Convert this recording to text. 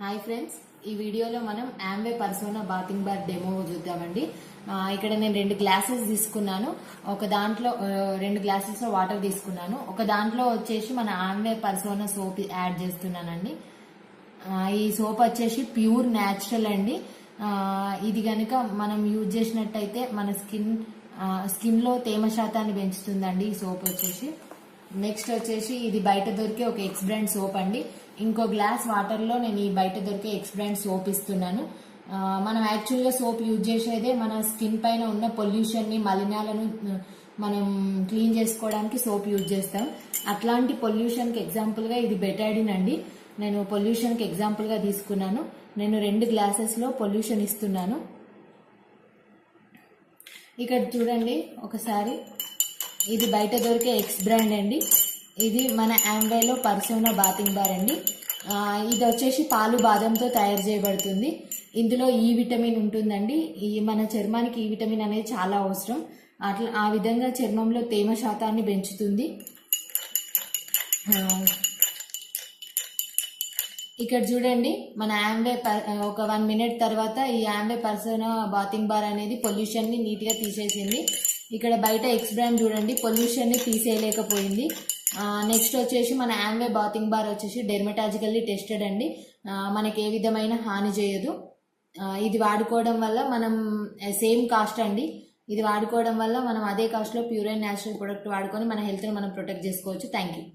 Hi friends, ఈ వీడియోలో మనం Amway persona bathing bar demo చూద్దామండి. ఇక్కడ నేను 2 గ్లాసెస్ తీసుకున్నాను. ఒక దాంట్లో 2 గ్లాసెస్ లో వాటర్ తీసుకున్నాను. ఒక దాంట్లో వచ్చేసి మన ఆమ్వే పర్సోనా సోప్ యాడ్ చేస్తున్నానండి. ఈ సోప్ వచ్చేసి ప్యూర్ న్యాచురల్ అండి. ఇది గనుక మనం యూజ్ చేసినట్టయితే మన స్కిన్ లో తేమ శాతాన్ని పెంచుతుందండి ఈ సోప్ వచ్చేసి. నెక్స్ట్ వచ్చేసి ఇది బయట దొరికే ఒక ఎక్స్ బ్రాండ్ సోప్ అండి. ఇంకో గ్లాస్ వాటర్ లో నేను ఈ బయట దొరికే ఎక్స్ బ్రాండ్ సోప్ ఇస్తున్నాను. మనం యాక్చువల్ గా సోప్ యూజ్ చేసేదే మన స్కిన్ పైన ఉన్న పొల్యూషన్ ని, మలినాలను మనం క్లీన్ చేసుకోవడానికి సోప్ యూజ్ చేస్తాం. అట్లాంటి పొల్యూషన్ కి ఎగ్జాంపుల్ గా ఇది బెటాడిన్ అండి. నేను పొల్యూషన్ కి ఎగ్జాంపుల్ గా తీసుకున్నాను. నేను 2 గ్లాసెస్ లో పొల్యూషన్ ఇస్తున్నాను. ఇక్కడ చూడండి ఒకసారి, ఇది బయట దొరికే ఎక్స్ బ్రాండ్ అండి. ఇది మన ఆమ్వేలో పర్సోనా బాతింగ్ బార్ అండి. ఇది వచ్చేసి పాలు బాదంతో తయారు చేయబడుతుంది. ఇందులో ఈ విటమిన్ ఉంటుందండి. ఈ మన చర్మానికి ఈ విటమిన్ అనేది చాలా అవసరం. ఆ విధంగా చర్మంలో తేమ శాతాన్ని పెంచుతుంది. ఇక్కడ చూడండి, మన ఆమ్వే ఒక 1 మినిట్ తర్వాత ఈ ఆమ్వే పర్సోనా బాతింగ్ బార్ అనేది పొల్యూషన్ ని నీట్ గా తీసేసింది. ఇక్కడ బయట ఎక్స్ బ్రాండ్ చూడండి, పొల్యూషన్ ని తీసేయలేకపోయింది. నెక్స్ట్ వచ్చేసి మన ఆమ్వే బాతింగ్ బార్ వచ్చేసి డెర్మటాజికల్లీ టెస్టెడ్ అండి. మనకి ఏ విధమైన హాని చేయదు. ఇది వాడుకోవడం వల్ల మనం సేమ్ కాస్ట్ అండి. ఇది వాడుకోవడం వల్ల మనం అదే కాస్ట్ లో ప్యూర్ అండ్ న్యాచురల్ ప్రొడక్ట్ వాడుకొని మన హెల్త్ ని మనం ప్రొటెక్ట్ చేసుకోవచ్చు. Thank you.